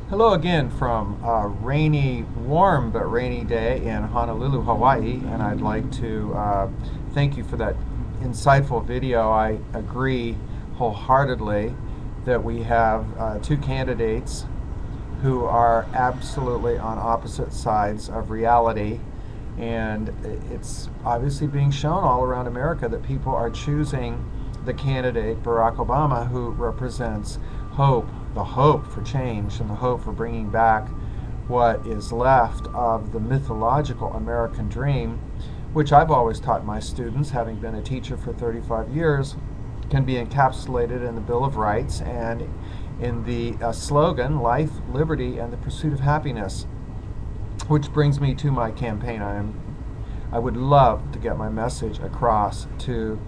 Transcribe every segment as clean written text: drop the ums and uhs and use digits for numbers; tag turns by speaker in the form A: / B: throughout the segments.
A: Hello again from a rainy, warm but rainy day in Honolulu, Hawaii, and I'd like to thank you for that insightful video. I agree wholeheartedly that we have two candidates who are absolutely on opposite sides of reality, and it's obviously being shown all around America that people are choosing the candidate Barack Obama, who represents hope, the hope for change and the hope for bringing back what is left of the mythological American dream, which I've always taught my students, having been a teacher for 35 years, can be encapsulated in the Bill of Rights and in the slogan, life, liberty, and the pursuit of happiness. Which brings me to my campaign. I would love to get my message across to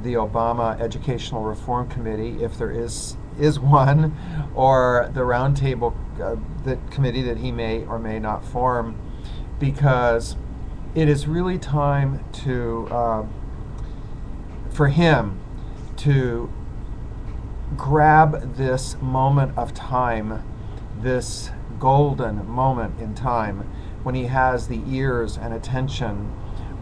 A: the Obama Educational Reform Committee, if there is one, or the roundtable the committee that he may or may not form, because it is really time to for him to grab this moment of time, this golden moment in time, when he has the ears and attention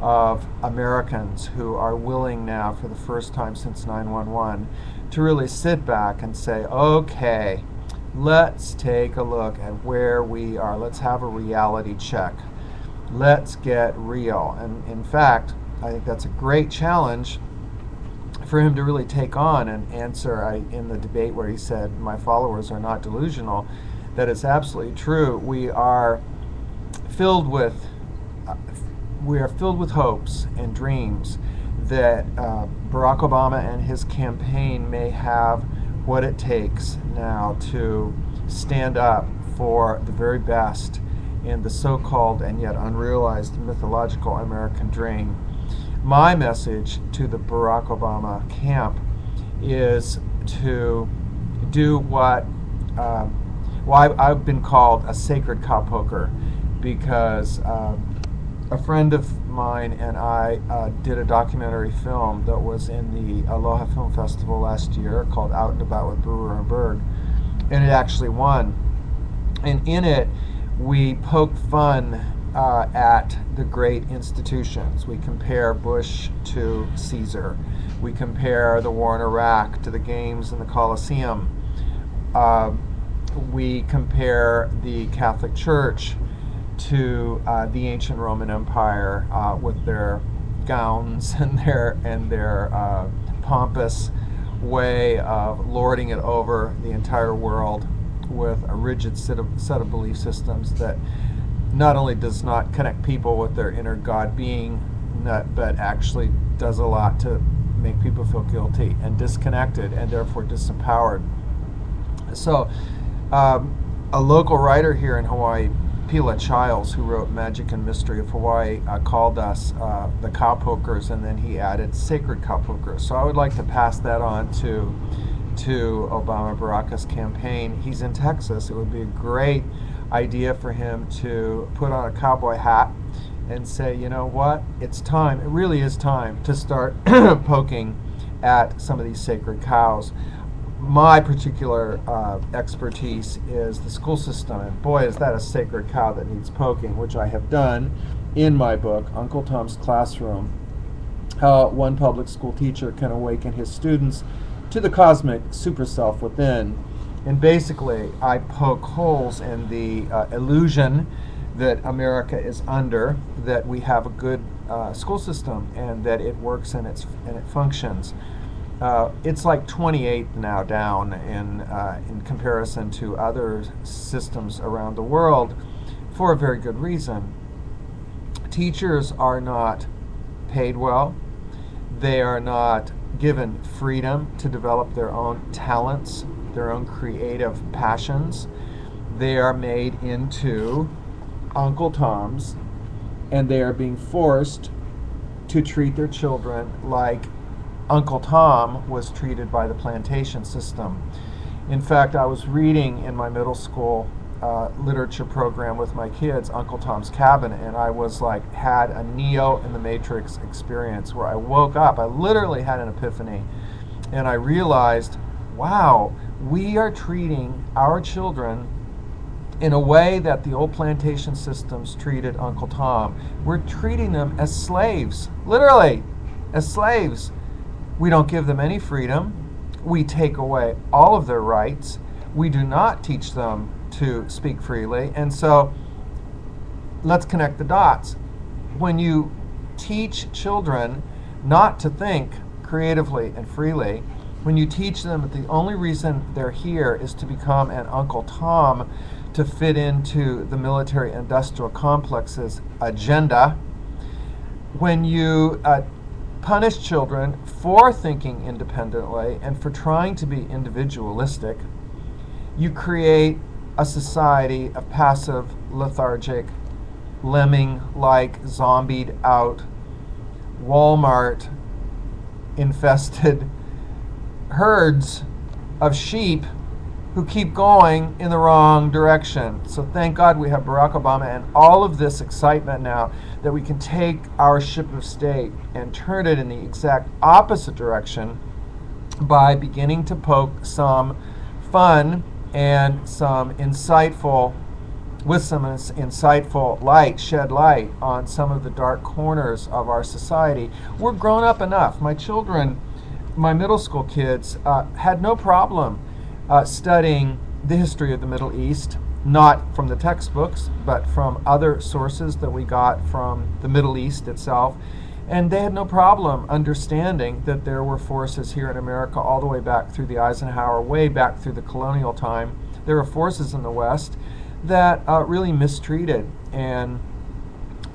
A: of Americans who are willing now, for the first time since 9/11, to really sit back and say, okay, let's take a look at where we are. Let's have a reality check. Let's get real. And in fact, I think that's a great challenge for him to really take on and answer. In the debate where he said, my followers are not delusional, that it's absolutely true. We are filled with hopes and dreams that Barack Obama and his campaign may have what it takes now to stand up for the very best in the so-called and yet unrealized mythological American dream. My message to the Barack Obama camp is to do what I've been called a sacred cowpoker, because a friend of mine and I did a documentary film that was in the Aloha Film Festival last year called Out and About with Brewer and Berg, and it actually won. And in it, we poke fun at the great institutions. We compare Bush to Caesar. We compare the war in Iraq to the games in the Colosseum. We compare the Catholic Church to the ancient Roman Empire, with their gowns and their pompous way of lording it over the entire world, with a rigid set of belief systems that not only does not connect people with their inner God being, but actually does a lot to make people feel guilty and disconnected and therefore disempowered. So a local writer here in Hawaii, Pila Childs, who wrote Magic and Mystery of Hawaii, called us the cowpokers, and then he added sacred cowpokers. So I would like to pass that on to Obama Baraka's campaign. He's in Texas. It would be a great idea for him to put on a cowboy hat and say, you know what, it's time, it really is time to start poking at some of these sacred cows. My particular expertise is the school system, and boy, is that a sacred cow that needs poking, which I have done in my book, Uncle Tom's Classroom, How One Public School Teacher Can Awaken His Students to the Cosmic Super Self Within. And basically, I poke holes in the illusion that America is under, that we have a good school system and that it works and it functions. It's like 28th now down in comparison to other systems around the world, for a very good reason. Teachers are not paid well. They are not given freedom to develop their own talents, their own creative passions. They are made into Uncle Toms, and they are being forced to treat their children like Uncle Tom was treated by the plantation system. In fact, I was reading in my middle school literature program with my kids Uncle Tom's Cabin, and I was like, had a Neo in the Matrix experience where I woke up. I literally had an epiphany, and I realized, wow, we are treating our children in a way that the old plantation systems treated Uncle Tom. We're treating them as slaves, literally, as slaves. We don't give them any freedom. We take away all of their rights. We do not teach them to speak freely. And so let's connect the dots. When you teach children not to think creatively and freely, when you teach them that the only reason they're here is to become an Uncle Tom to fit into the military-industrial complex's agenda, when you punish children for thinking independently and for trying to be individualistic, you create a society of passive, lethargic, lemming-like, zombied out, Walmart-infested herds of sheep who keep going in the wrong direction. So thank God we have Barack Obama and all of this excitement now that we can take our ship of state and turn it in the exact opposite direction by beginning to poke some fun and some insightful light, shed light on some of the dark corners of our society. We're grown up enough. My children, my middle school kids, had no problem studying the history of the Middle East, not from the textbooks, but from other sources that we got from the Middle East itself. And they had no problem understanding that there were forces here in America all the way back through the Eisenhower, way back through the colonial time. There were forces in the West that really mistreated and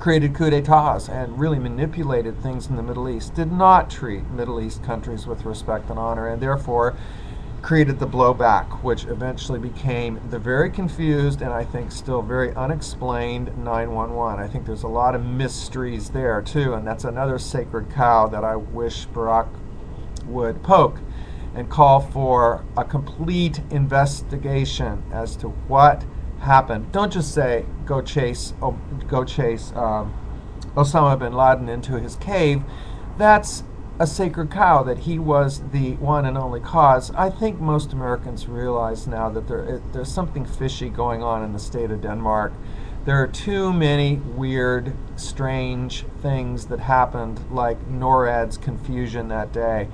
A: created coups d'etats and really manipulated things in the Middle East, did not treat Middle East countries with respect and honor, and therefore created the blowback, which eventually became the very confused and I think still very unexplained 911. I think there's a lot of mysteries there too, and that's another sacred cow that I wish Barack would poke and call for a complete investigation as to what happened. Don't just say go chase Osama bin Laden into his cave. That's a sacred cow, that he was the one and only cause. I think most Americans realize now that there's something fishy going on in the state of Denmark. There are too many weird, strange things that happened, like NORAD's confusion that day.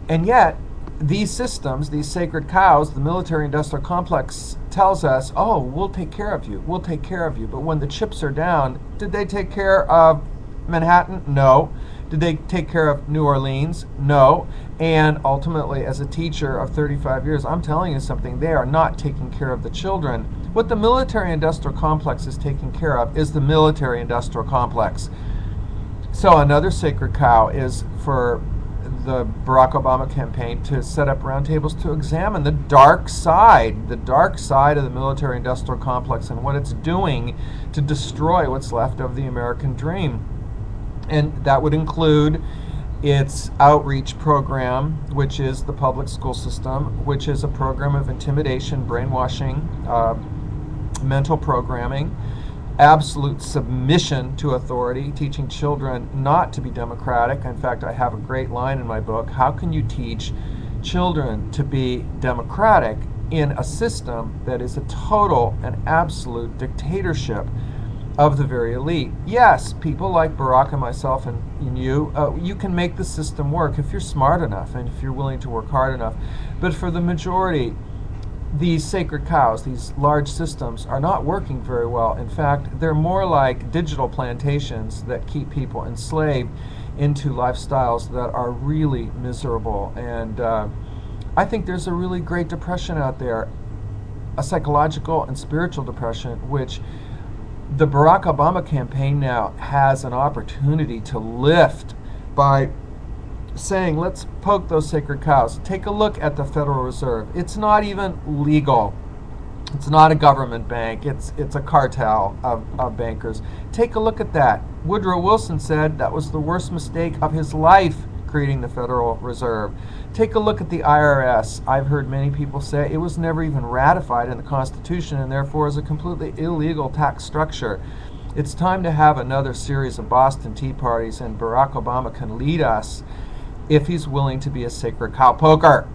A: And yet, these systems, these sacred cows, the military-industrial complex tells us, oh, we'll take care of you, we'll take care of you. But when the chips are down, did they take care of Manhattan? No. Did they take care of New Orleans? No. And ultimately, as a teacher of 35 years, I'm telling you something, they are not taking care of the children. What the military-industrial complex is taking care of is the military-industrial complex. So another sacred cow is for the Barack Obama campaign to set up roundtables to examine the dark side of the military-industrial complex and what it's doing to destroy what's left of the American dream. And that would include its outreach program, which is the public school system, which is a program of intimidation, brainwashing, mental programming, absolute submission to authority, teaching children not to be democratic. In fact, I have a great line in my book, how can you teach children to be democratic in a system that is a total and absolute dictatorship of the very elite? Yes, people like Barack and myself and you, you can make the system work if you're smart enough and if you're willing to work hard enough. But for the majority, these sacred cows, these large systems, are not working very well. In fact, they're more like digital plantations that keep people enslaved into lifestyles that are really miserable. And I think there's a really great depression out there, a psychological and spiritual depression, which the Barack Obama campaign now has an opportunity to lift by saying, let's poke those sacred cows. Take a look at the Federal Reserve. It's not even legal. It's not a government bank. It's a cartel of bankers. Take a look at that. Woodrow Wilson said that was the worst mistake of his life, creating the Federal Reserve. Take a look at the IRS. I've heard many people say it was never even ratified in the Constitution and therefore is a completely illegal tax structure. It's time to have another series of Boston Tea Parties, and Barack Obama can lead us if he's willing to be a sacred cow poker.